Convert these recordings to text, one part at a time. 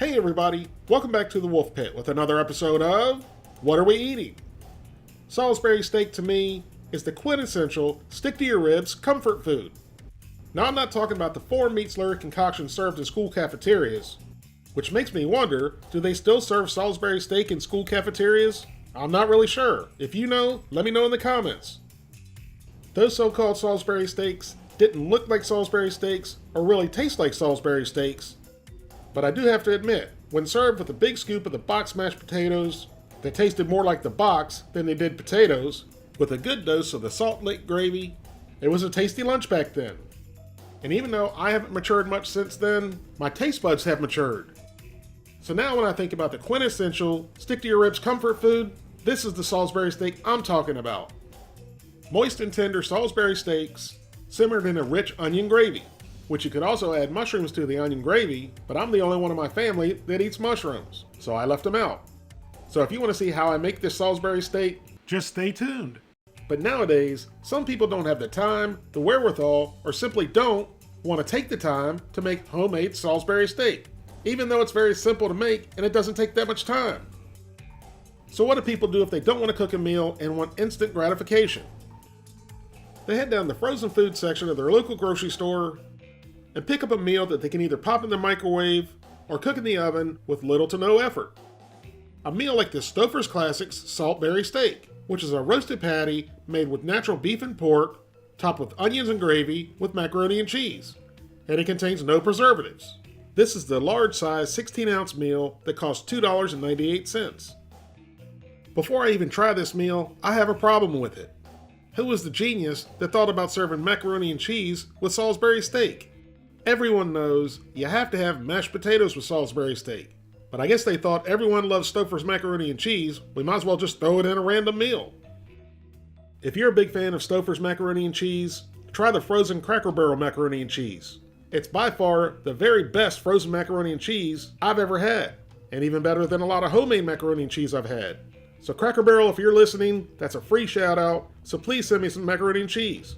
Hey everybody, welcome back to the Wolf Pit with another episode of What Are We Eating? Salisbury steak to me is the quintessential stick to your ribs comfort food. Now I'm not talking about the foreign meat slurry concoction served in school cafeterias, which makes me wonder, do they still serve Salisbury steak in school cafeterias? I'm not really sure. If you know, let me know in the comments. Those so-called Salisbury steaks didn't look like Salisbury steaks or really taste like Salisbury steaks. But I do have to admit, when served with a big scoop of the box mashed potatoes, they tasted more like the box than they did potatoes, with a good dose of the salt lick gravy. It was a tasty lunch back then. And even though I haven't matured much since then, my taste buds have matured. So now when I think about the quintessential stick to your ribs comfort food, this is the Salisbury steak I'm talking about. Moist and tender Salisbury steaks simmered in a rich onion gravy, which you could also add mushrooms to the onion gravy, but I'm the only one in my family that eats mushrooms, so I left them out. So if you want to see how I make this Salisbury steak, just stay tuned. But nowadays, some people don't have the time, the wherewithal, or simply don't want to take the time to make homemade Salisbury steak, even though it's very simple to make and it doesn't take that much time. So what do people do if they don't want to cook a meal and want instant gratification? They head down the frozen food section of their local grocery store and pick up a meal that they can either pop in the microwave or cook in the oven with little to no effort. A meal like the Stouffer's Classics Saltberry Steak, which is a roasted patty made with natural beef and pork, topped with onions and gravy with macaroni and cheese, and it contains no preservatives. This is the large size 16-ounce meal that costs $2.98. Before I even try this meal, I have a problem with it. Who was the genius that thought about serving macaroni and cheese with Salisbury steak? Everyone knows you have to have mashed potatoes with Salisbury steak, but I guess they thought everyone loves Stouffer's macaroni and cheese, we might as well just throw it in a random meal. If you're a big fan of Stouffer's macaroni and cheese, try the frozen Cracker Barrel macaroni and cheese. It's by far the very best frozen macaroni and cheese I've ever had, and even better than a lot of homemade macaroni and cheese I've had. So Cracker Barrel, if you're listening, that's a free shout out, so please send me some macaroni and cheese.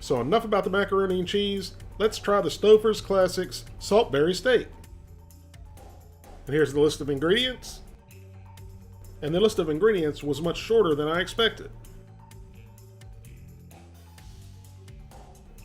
So enough about the macaroni and cheese, let's try the Stouffer's Classics Saltberry Steak. And here's the list of ingredients. And the list of ingredients was much shorter than I expected.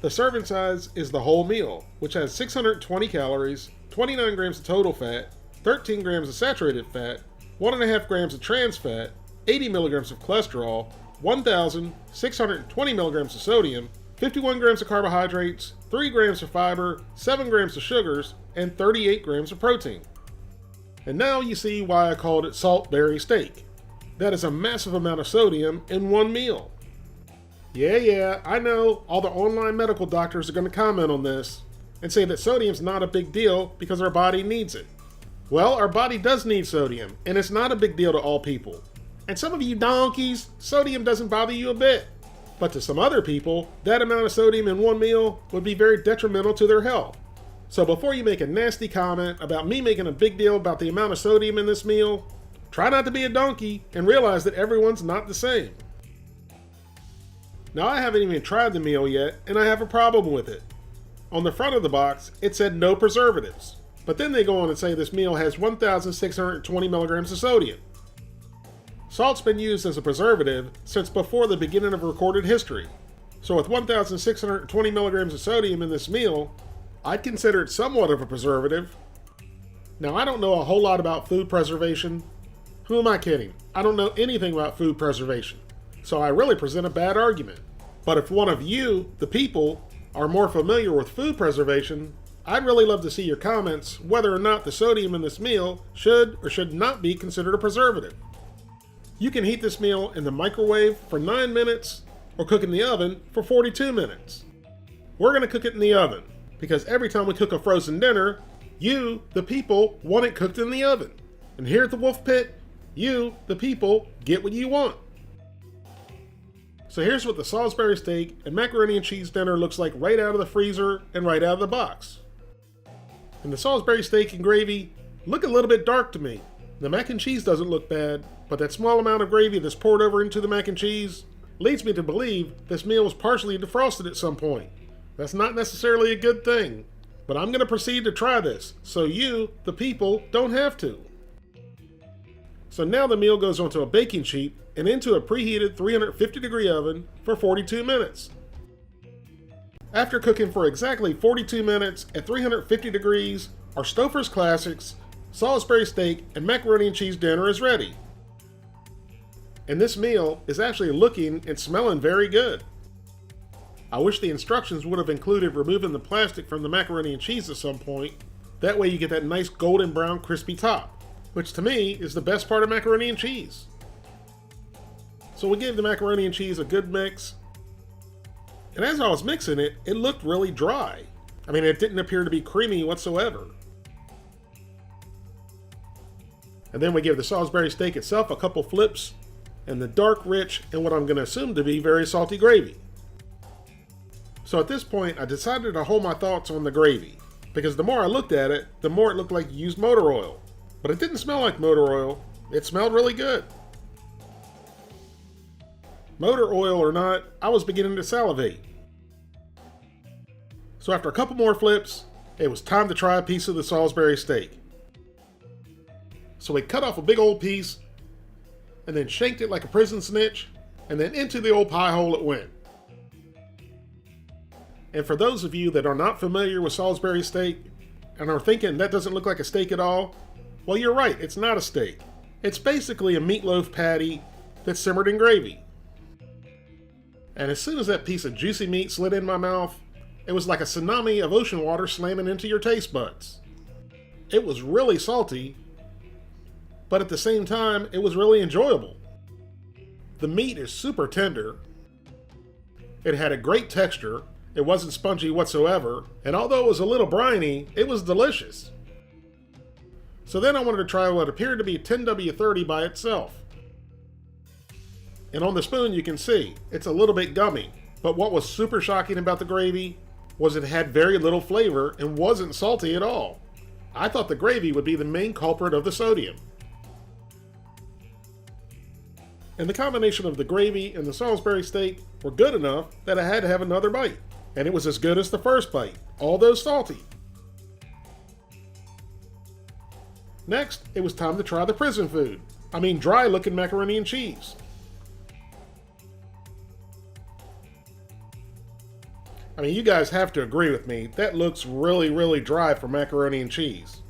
The serving size is the whole meal, which has 620 calories, 29 grams of total fat, 13 grams of saturated fat, 1.5 grams of trans fat, 80 milligrams of cholesterol, 1,620 milligrams of sodium, 51 grams of carbohydrates, 3 grams of fiber, 7 grams of sugars, and 38 grams of protein. And now you see why I called it Saltberry Steak. That is a massive amount of sodium in one meal. Yeah, I know all the online medical doctors are going to comment on this and say that sodium's not a big deal because our body needs it. Well, our body does need sodium, and it's not a big deal to all people. And some of you donkeys, sodium doesn't bother you a bit. But to some other people, that amount of sodium in one meal would be very detrimental to their health. So before you make a nasty comment about me making a big deal about the amount of sodium in this meal, try not to be a donkey and realize that everyone's not the same. Now I haven't even tried the meal yet, and I have a problem with it. On the front of the box, it said no preservatives. But then they go on and say this meal has 1,620 milligrams of sodium. Salt's been used as a preservative since before the beginning of recorded history. So with 1,620 milligrams of sodium in this meal, I'd consider it somewhat of a preservative. Now I don't know a whole lot about food preservation. Who am I kidding? I don't know anything about food preservation. So I really present a bad argument. But if one of you, the people, are more familiar with food preservation, I'd really love to see your comments whether or not the sodium in this meal should or should not be considered a preservative. You can heat this meal in the microwave for 9 minutes or cook in the oven for 42 minutes. We're going to cook it in the oven because every time we cook a frozen dinner, you, the people, want it cooked in the oven. And here at the Wolf Pit, you, the people, get what you want. So here's what the Salisbury steak and macaroni and cheese dinner looks like right out of the freezer and right out of the box. And the Salisbury steak and gravy look a little bit dark to me. The mac and cheese doesn't look bad, but that small amount of gravy that's poured over into the mac and cheese leads me to believe this meal was partially defrosted at some point. That's not necessarily a good thing. But I'm going to proceed to try this, so you, the people, don't have to. So now the meal goes onto a baking sheet and into a preheated 350-degree oven for 42 minutes. After cooking for exactly 42 minutes at 350 degrees, our Stouffer's Classics Salisbury steak and macaroni and cheese dinner is ready. And this meal is actually looking and smelling very good. I wish the instructions would have included removing the plastic from the macaroni and cheese at some point. That way you get that nice golden brown crispy top, which to me is the best part of macaroni and cheese. So we gave the macaroni and cheese a good mix. And as I was mixing it, it looked really dry. I mean, it didn't appear to be creamy whatsoever. And then we give the Salisbury steak itself a couple flips, and the dark, rich, and what I'm going to assume to be very salty gravy. So at this point, I decided to hold my thoughts on the gravy, because the more I looked at it, the more it looked like used motor oil. But it didn't smell like motor oil. It smelled really good. Motor oil or not, I was beginning to salivate. So after a couple more flips, it was time to try a piece of the Salisbury steak. So we cut off a big old piece, and then shanked it like a prison snitch, and then into the old pie hole it went. And for those of you that are not familiar with Salisbury steak, and are thinking that doesn't look like a steak at all, well, you're right, it's not a steak. It's basically a meatloaf patty that's simmered in gravy. And as soon as that piece of juicy meat slid in my mouth, it was like a tsunami of ocean water slamming into your taste buds. It was really salty, but at the same time, it was really enjoyable. The meat is super tender. It had a great texture. It wasn't spongy whatsoever, and although it was a little briny, it was delicious. So then I wanted to try what appeared to be 10W30 by itself. And on the spoon you can see, it's a little bit gummy, but what was super shocking about the gravy was it had very little flavor and wasn't salty at all. I thought the gravy would be the main culprit of the sodium. And the combination of the gravy and the Salisbury steak were good enough that I had to have another bite. And it was as good as the first bite, although salty. Next, it was time to try the prison food. I mean, dry looking macaroni and cheese. I mean, you guys have to agree with me, that looks really, really dry for macaroni and cheese.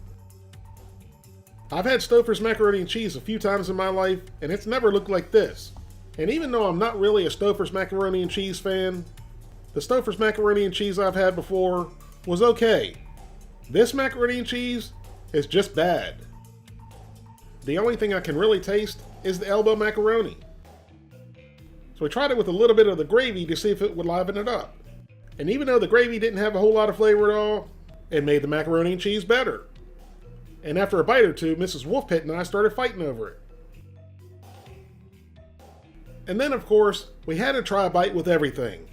I've had Stouffer's macaroni and cheese a few times in my life, and it's never looked like this. And even though I'm not really a Stouffer's macaroni and cheese fan, the Stouffer's macaroni and cheese I've had before was okay. This macaroni and cheese is just bad. The only thing I can really taste is the elbow macaroni. So we tried it with a little bit of the gravy to see if it would liven it up. And even though the gravy didn't have a whole lot of flavor at all, it made the macaroni and cheese better. And after a bite or two, Mrs. Wolfpit and I started fighting over it. And then, of course, we had to try a bite with everything.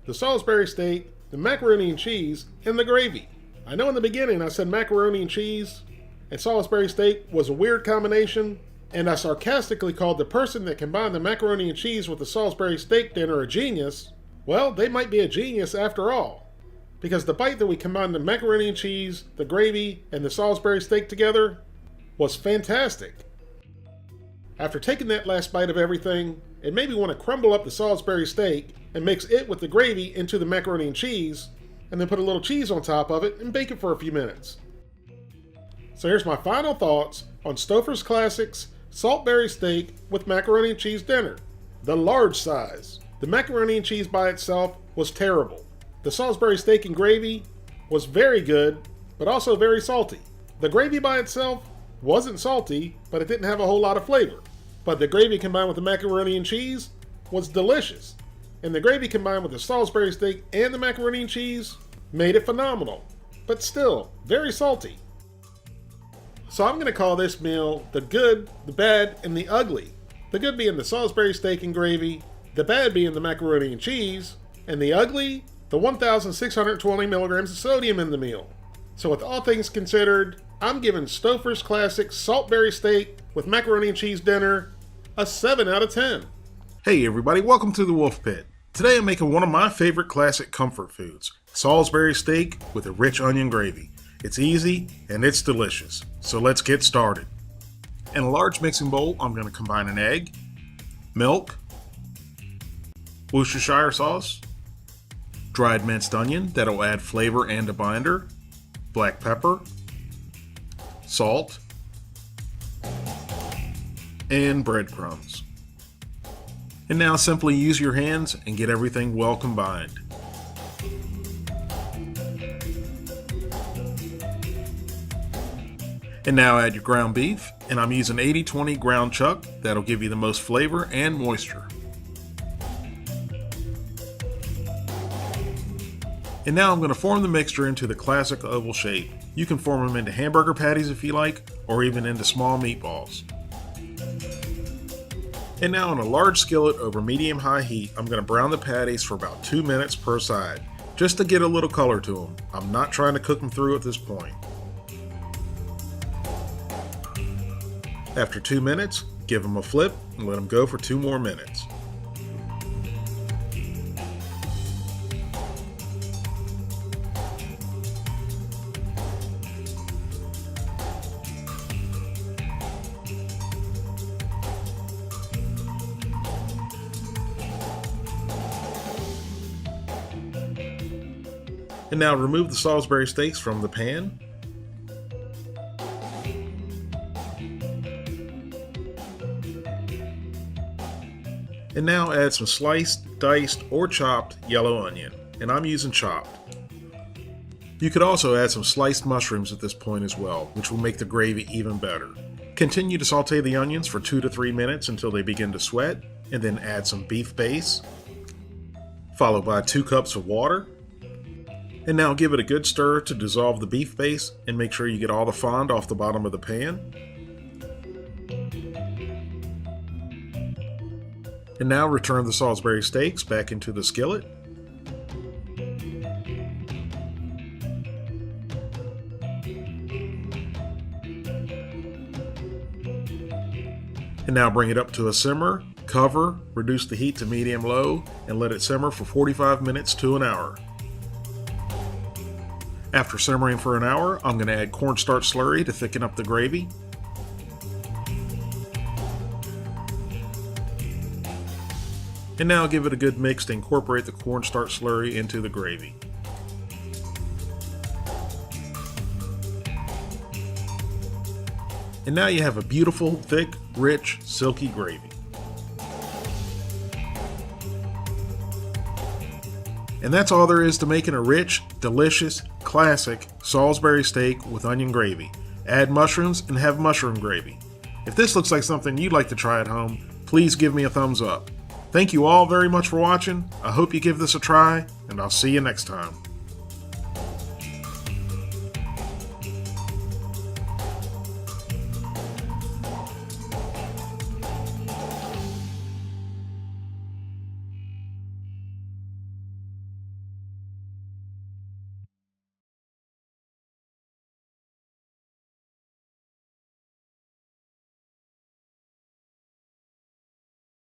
The Salisbury steak, the macaroni and cheese, and the gravy. I know in the beginning I said macaroni and cheese and Salisbury steak was a weird combination, and I sarcastically called the person that combined the macaroni and cheese with the Salisbury steak dinner a genius. Well, they might be a genius after all. Because the bite that we combined the macaroni and cheese, the gravy, and the Salisbury steak together was fantastic. After taking that last bite of everything, it made me want to crumble up the Salisbury steak and mix it with the gravy into the macaroni and cheese, and then put a little cheese on top of it and bake it for a few minutes. So here's my final thoughts on Stouffer's Classics Saltberry Steak with Macaroni and Cheese Dinner, the large size. The macaroni and cheese by itself was terrible. The Salisbury steak and gravy was very good, but also very salty. The gravy by itself wasn't salty, but it didn't have a whole lot of flavor. But the gravy combined with the macaroni and cheese was delicious. And the gravy combined with the Salisbury steak and the macaroni and cheese made it phenomenal, but still very salty. So I'm going to call this meal the good, the bad, and the ugly. The good being the Salisbury steak and gravy, the bad being the macaroni and cheese, and the ugly, the 1,620 milligrams of sodium in the meal. So with all things considered, I'm giving Stouffer's Classic Saltberry Steak with Macaroni and Cheese Dinner a 7 out of 10. Hey everybody, welcome to the Wolf Pit. Today I'm making one of my favorite classic comfort foods, Salisbury steak with a rich onion gravy. It's easy and it's delicious. So let's get started. In a large mixing bowl, I'm going to combine an egg, milk, Worcestershire sauce, dried minced onion that'll add flavor and a binder, black pepper, salt, and breadcrumbs. And now simply use your hands and get everything well combined. And now add your ground beef, and I'm using 80-20 ground chuck. That'll give you the most flavor and moisture. And now I'm going to form the mixture into the classic oval shape. You can form them into hamburger patties if you like, or even into small meatballs. And now on a large skillet over medium-high heat, I'm going to brown the patties for about 2 minutes per side, just to get a little color to them. I'm not trying to cook them through at this point. After 2 minutes, give them a flip and let them go for 2 more minutes. And now remove the Salisbury steaks from the pan. And now add some sliced, diced, or chopped yellow onion, and I'm using chopped. You could also add some sliced mushrooms at this point as well, which will make the gravy even better. Continue to saute the onions for 2 to 3 minutes until they begin to sweat, and then add some beef base, followed by 2 cups of water. And now give it a good stir to dissolve the beef base and make sure you get all the fond off the bottom of the pan. And now return the Salisbury steaks back into the skillet. And now bring it up to a simmer, cover, reduce the heat to medium-low, and let it simmer for 45 minutes to an hour. After simmering for an hour, I'm going to add cornstarch slurry to thicken up the gravy. And now give it a good mix to incorporate the cornstarch slurry into the gravy. And now you have a beautiful, thick, rich, silky gravy. And that's all there is to making a rich, delicious, classic Salisbury steak with onion gravy. Add mushrooms and have mushroom gravy. If this looks like something you'd like to try at home, please give me a thumbs up. Thank you all very much for watching. I hope you give this a try, and I'll see you next time.